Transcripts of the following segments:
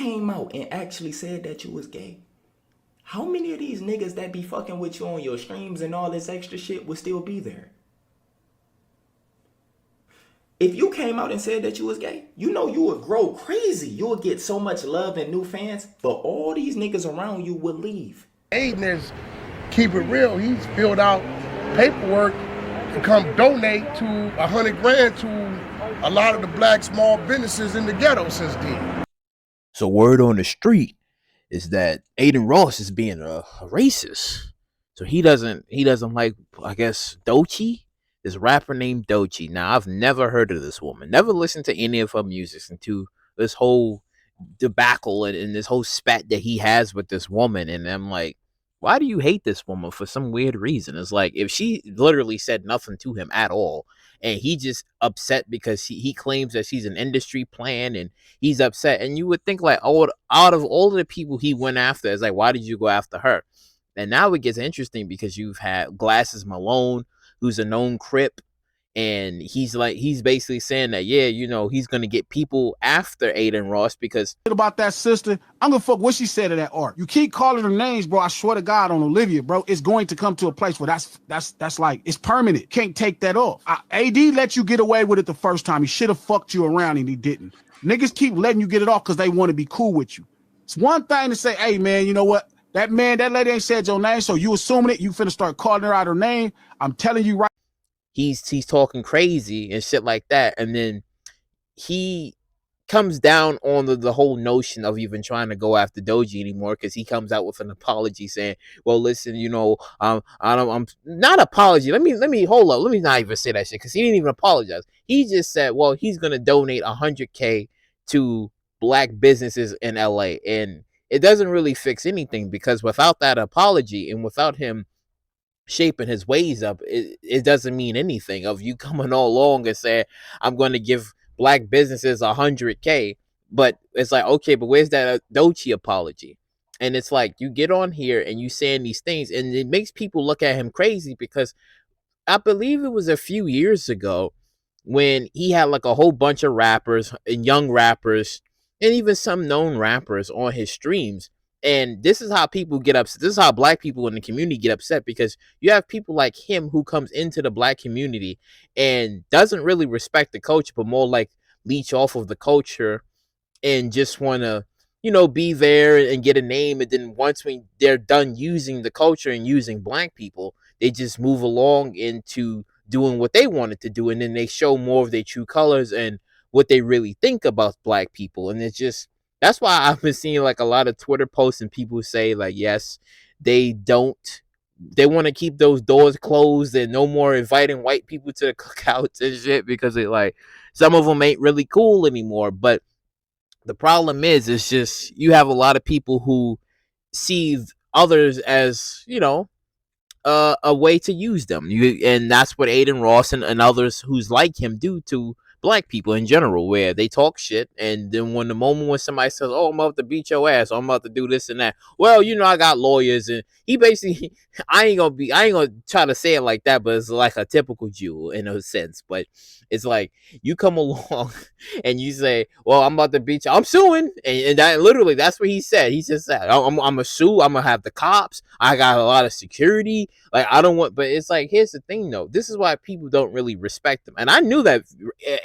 came out and actually said that you was gay, how many of these niggas that be fucking with you on your streams and all this extra shit would still be there? If you came out and said that you was gay, you know you would grow crazy. You would get so much love and new fans, but all these niggas around you would leave. Adin is, keep it real, he's filled out paperwork to come donate to 100 grand to a lot of the black small businesses in the ghetto since then. So word on the street is that Adin Ross is being a racist. So he doesn't like, I guess, Doechii, this rapper named Doechii. Now, I've never heard of this woman, never listened to any of her music until this whole debacle and this whole spat that he has with this woman. And I'm like, why do you hate this woman for some weird reason? It's like, if she literally said nothing to him at all, and he just upset because he claims that she's an industry plan and he's upset. And you would think, like, out of all of the people he went after, it's like, why did you go after her? And now it gets interesting because you've had Glasses Malone, who's a known Crip, and he's basically saying that, yeah, you know, he's gonna get people after Adin Ross because about that sister, I'm gonna fuck what she said to that art. You keep calling her names, bro. I swear to God on Olivia, bro, it's going to come to a place where that's like, it's permanent. Can't take that off. AD let you get away with it the first time. He should have fucked you around and he didn't. Niggas keep letting you get it off because they want to be cool with you. It's one thing to say, hey man, you know what? That lady ain't said your name, so you assuming it, you finna start calling her out her name. I'm telling you right. He's talking crazy and shit like that, and then he comes down on the whole notion of even trying to go after Doechii anymore because he comes out with an apology saying, well, listen, you know, I'm not apology. Let me hold up. Let me not even say that shit because he didn't even apologize. He just said, well, he's gonna donate 100K to black businesses in LA, and it doesn't really fix anything because without that apology and without him shaping his ways up, it doesn't mean anything of you coming all along and saying, I'm going to give black businesses 100K. But it's like, okay, but where's that Doechii apology? And it's like, you get on here and you saying these things and it makes people look at him crazy because I believe it was a few years ago when he had like a whole bunch of rappers and young rappers and even some known rappers on his streams. And this is how people get upset. This is how black people in the community get upset because you have people like him who comes into the black community and doesn't really respect the culture, but more like leech off of the culture and just want to, you know, be there and get a name. And then once they're done using the culture and using black people, they just move along into doing what they wanted to do. And then they show more of their true colors and what they really think about black people. And it's just, that's why I've been seeing like a lot of Twitter posts and people say like, yes, they want to keep those doors closed and no more inviting white people to the cookouts and shit because it like some of them ain't really cool anymore. But the problem is, it's just you have a lot of people who see others as, you know, a way to use them. And that's what Adin Ross and others who's like him do to black people in general, where they talk shit, and then when the moment when somebody says, oh, I'm about to beat your ass, or I'm about to do this and that, well, you know, I got lawyers, and he basically I ain't gonna try to say it like that, but it's like a typical Jew in a sense. But it's like you come along and you say, well, I'm about to beat you, I'm suing, and that literally that's what he said. He just said, I'm gonna sue, I'm gonna have the cops, I got a lot of security, like I don't want. But it's like, here's the thing though, this is why people don't really respect him. And I knew that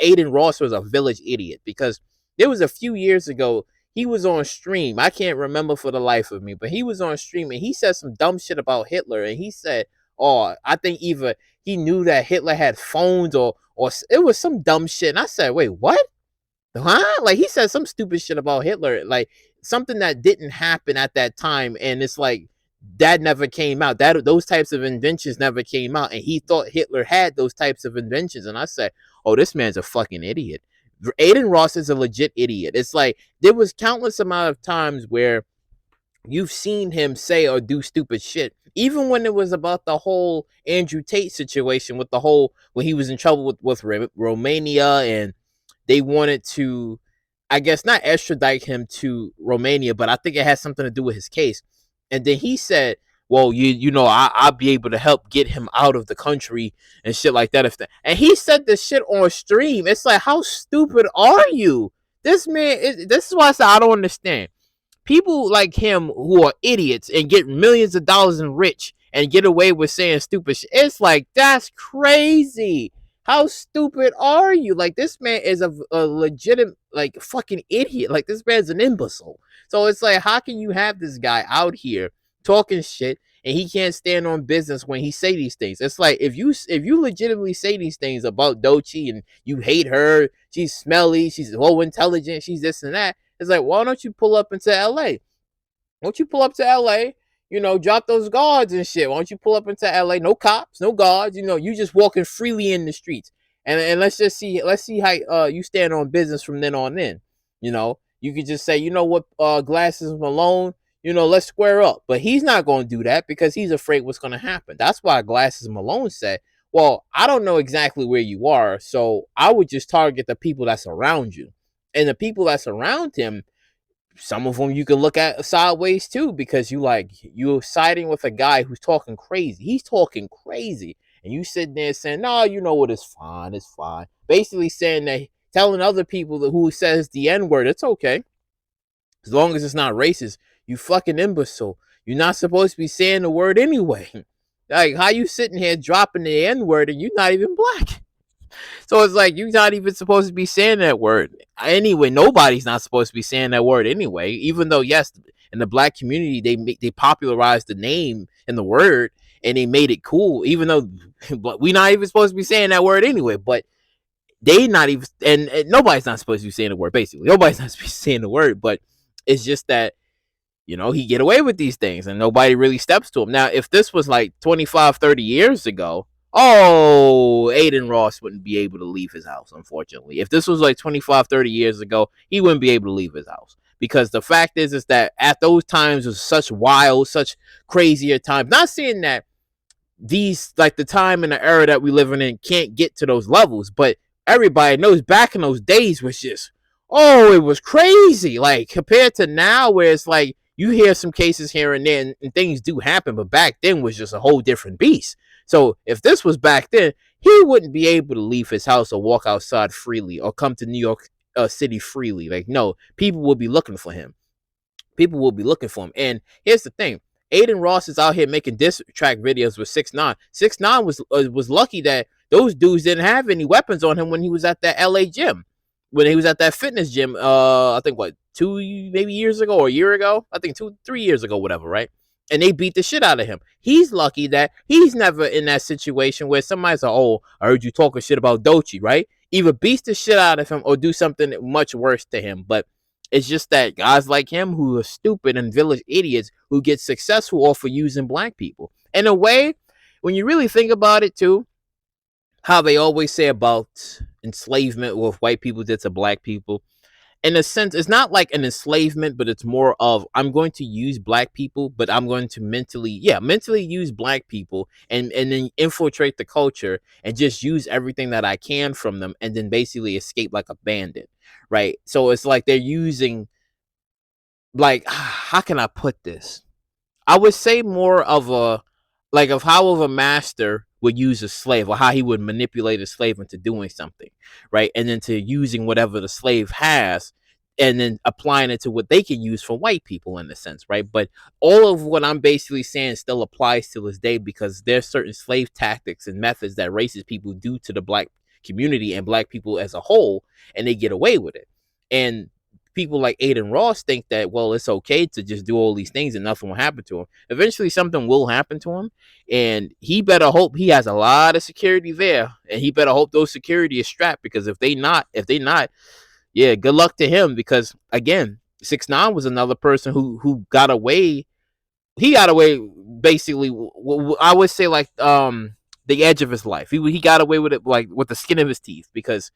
Adin Ross was a village idiot because there was a few years ago he was on stream, I can't remember for the life of me, but he was on stream and he said some dumb shit about Hitler. And he said, oh, I think either he knew that Hitler had phones or it was some dumb shit. And I said, wait, what? Huh? Like, he said some stupid shit about Hitler, like something that didn't happen at that time. And it's like, that never came out. Those types of inventions never came out. And he thought Hitler had those types of inventions. And I said, oh, this man's a fucking idiot. Adin Ross is a legit idiot. It's like, there was countless amount of times where you've seen him say or do stupid shit. Even when it was about the whole Andrew Tate situation with the whole, when he was in trouble with Romania and they wanted to, I guess, not extradite him to Romania, but I think it has something to do with his case. And then he said, well, you know, I'll be able to help get him out of the country and shit like that. And he said this shit on stream. It's like, how stupid are you? This man this is why I said I don't understand. People like him who are idiots and get millions of dollars and rich and get away with saying stupid shit. It's like, that's crazy. How stupid are you? Like, this man is a legitimate, like, fucking idiot. Like, this man's an imbecile. So it's like, how can you have this guy out here talking shit and he can't stand on business when he say these things? It's like, if you legitimately say these things about Doechii and you hate her, she's smelly, she's low intelligent, she's this and that, it's like, why don't you pull up into LA? Why don't you pull up to LA? You know, drop those guards and shit. Why don't you pull up into LA? No cops, no guards. You know, you just walking freely in the streets. And let's see how you stand on business from then on in. You know, you could just say, you know what, Glasses Malone, you know, let's square up. But he's not going to do that because he's afraid what's going to happen. That's why Glasses Malone said, well, I don't know exactly where you are, so I would just target the people that's around you. And the people that's around him, some of them you can look at sideways too, because you're siding with a guy who's talking crazy. He's talking crazy, and you sitting there saying, "No, you know what? It's fine. It's fine." Basically saying that, telling other people who says the N word, it's okay as long as it's not racist. You fucking imbecile. You're not supposed to be saying the word anyway. Like, how you sitting here dropping the N word and you're not even black? So it's like, you're not even supposed to be saying that word anyway. Nobody's not supposed to be saying that word anyway. Even though, yes, in the black community they popularized the name and the word and they made it cool. Even though we're not even supposed to be saying that word anyway. But they not even, and nobody's not supposed to be saying the word. Basically, nobody's not supposed to be saying the word. But it's just that, you know, he get away with these things and nobody really steps to him. Now, if this was like 25, 30 years ago, oh, Adin Ross wouldn't be able to leave his house, unfortunately. If this was like 25, 30 years ago, he wouldn't be able to leave his house. Because the fact is that at those times was such wild, such crazier times. Not saying that these, like the time and the era that we living in, can't get to those levels, but everybody knows back in those days was just, oh, it was crazy. Like, compared to now, where it's like you hear some cases here and there and things do happen, but back then was just a whole different beast. So if this was back then, he wouldn't be able to leave his house or walk outside freely or come to New York City freely. Like, no, people will be looking for him. People will be looking for him. And here's the thing: Adin Ross is out here making diss track videos with 6ix9ine. 6ix9ine was lucky that those dudes didn't have any weapons on him when he was at that LA gym, when he was at that fitness gym. I think what, 2 maybe years ago or a year ago. I think 2-3 years ago, whatever, right? And they beat the shit out of him. He's lucky that he's never in that situation where somebody's like, "Oh, I heard you talking shit about Doechii," right? Either beats the shit out of him or do something much worse to him. But it's just that guys like him who are stupid and village idiots who get successful off of using black people. In a way, when you really think about it too, how they always say about enslavement, what white people did to black people, in a sense, it's not like an enslavement, but it's more of, I'm going to use black people, but I'm going to mentally use black people and then infiltrate the culture and just use everything that I can from them and then basically escape like a bandit, right? So it's like they're using, like, how can I put this? I would say more of a, like, of how of a master would use a slave, or how he would manipulate a slave into doing something, right? And then to using whatever the slave has and then applying it to what they can use for white people in a sense, right? But all of what I'm basically saying still applies to this day, because there's certain slave tactics and methods that racist people do to the black community and black people as a whole, and they get away with it. And people like Adin Ross think that, well, it's okay to just do all these things and nothing will happen to him. Eventually something will happen to him, and he better hope he has a lot of security there, and he better hope those security is strapped, because if they not, yeah, good luck to him. Because again, 6ix9ine was another person who got away. He got away basically, I would say, like, the edge of his life. He got away with it like with the skin of his teeth, because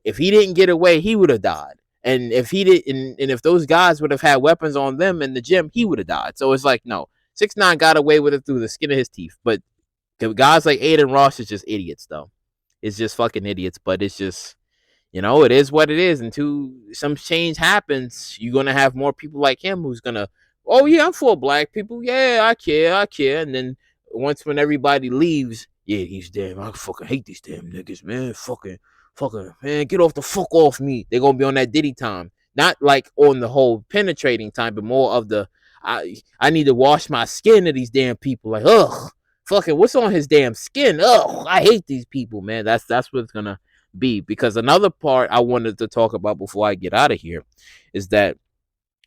if he didn't get away, he would have died. And if he did, and if those guys would have had weapons on them in the gym, he would have died. So it's like, no, 6ix9ine got away with it through the skin of his teeth. But guys like Adin Ross is just idiots, though. It's just fucking idiots. But it's just, you know, it is what it is. Until some change happens, you're gonna have more people like him who's gonna, oh yeah, I'm for black people. Yeah, I care. And then when everybody leaves, yeah, these damn, I fucking hate these damn niggas, man. Fucking, man, get off the fuck off me. They're gonna be on that Diddy time. not like on the whole penetrating time, but more of the I need to wash my skin of these damn people. Like, ugh, fucking, what's on his damn skin? Ugh, I hate these people, man. That's what it's gonna be. Because another part I wanted to talk about before I get out of here is that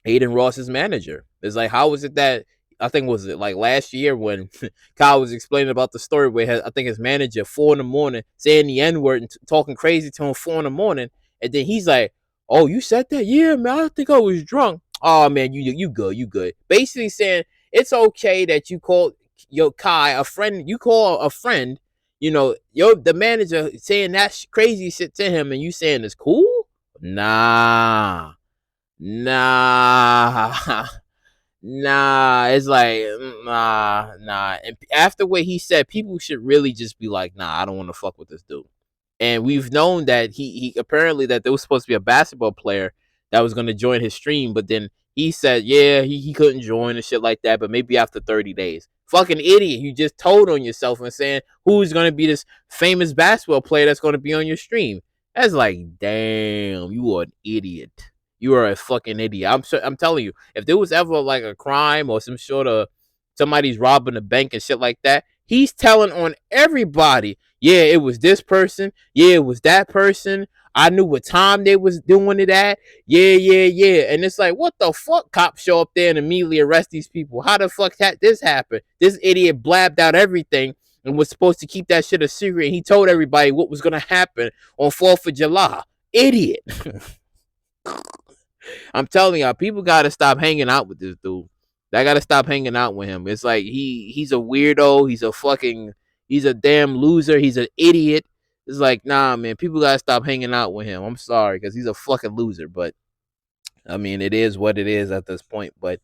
Adin Ross's manager is like, how was it that I think was it like last year when Kyle was explaining about the story where I think his manager 4 a.m. saying the N-word and talking crazy to him 4 a.m. and then he's like, "Oh, you said that? Yeah, man. I think I was drunk." Oh man, you good. Basically saying it's okay that you call your Kai a friend. You call a friend, the manager saying that crazy shit to him, and you saying it's cool? Nah. Nah, nah. It's like nah. And after what he said, people should really just be like, nah, I don't want to fuck with this dude. And we've known that he apparently that there was supposed to be a basketball player that was going to join his stream, but then he said, yeah, he couldn't join and shit like that, but maybe after 30 days. Fucking idiot. You just told on yourself and saying who's going to be this famous basketball player that's going to be on your stream. That's like, damn, you are an idiot. You are a fucking idiot. I'm telling you, if there was ever like a crime or some sort of somebody's robbing a bank and shit like that, he's telling on everybody. Yeah, it was this person. Yeah, it was that person. I knew what time they was doing it at. Yeah. And it's like, what the fuck? Cops show up there and immediately arrest these people. How the fuck this happen? This idiot blabbed out everything and was supposed to keep that shit a secret. And he told everybody what was going to happen on 4th of July. Idiot. I'm telling y'all, people gotta stop hanging out with this dude. They gotta stop hanging out with him. It's like he's a weirdo. He's a damn loser. He's an idiot. It's like, nah, man, people gotta stop hanging out with him. I'm sorry, because he's a fucking loser. But I mean, it is what it is at this point. But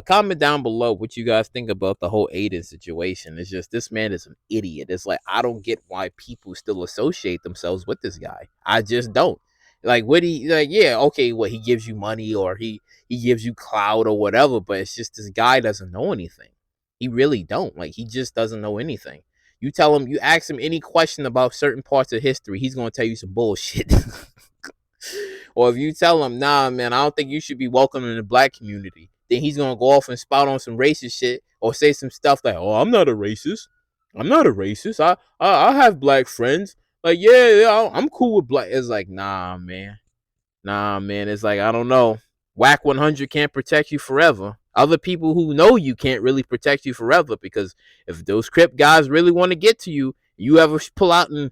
comment down below what you guys think about the whole Adin situation. It's just, this man is an idiot. It's like, I don't get why people still associate themselves with this guy. I just don't. Like, what he like? Yeah, okay. What, he gives you money or he gives you clout or whatever, but it's just this guy doesn't know anything. He really don't. Like, he just doesn't know anything. You tell him, you ask him any question about certain parts of history, he's gonna tell you some bullshit. Or if you tell him, nah, man, I don't think you should be welcome in the black community, then he's gonna go off and spout on some racist shit or say some stuff like, "Oh, I'm not a racist. I'm not a racist. I have black friends. Like, yeah, I'm cool with black." It's like, nah, man. It's like, I don't know. Whack 100 can't protect you forever. Other people who know you can't really protect you forever, because if those Crip guys really want to get to you, you ever pull up in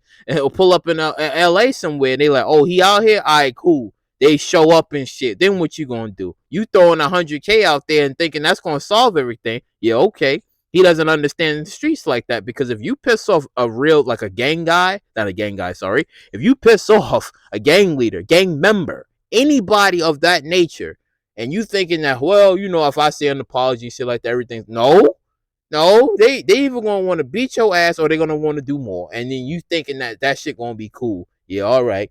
LA somewhere, they like, oh, he out here? All right, cool. They show up and shit. Then what you gonna do? You throwing 100K out there and thinking that's gonna solve everything. Yeah, okay. He doesn't understand the streets like that, because if you piss off a real, like a gang guy, not a gang guy, sorry. If you piss off a gang leader, gang member, anybody of that nature, and you thinking that, well, if I say an apology, shit like that, everything. No, they either gonna want to beat your ass or they're gonna want to do more. And then you thinking that shit gonna be cool. Yeah, all right.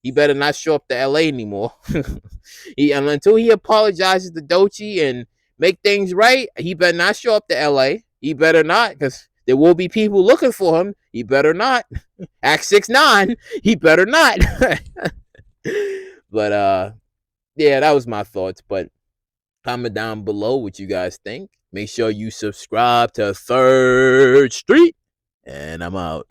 He better not show up to LA anymore. And until he apologizes to Doechii and make things right, he better not show up to LA. He better not, because there will be people looking for him. He better not. Act 6ix9ine. He better not. But yeah, that was my thoughts. But comment down below what you guys think. Make sure you subscribe to 3rd Street. And I'm out.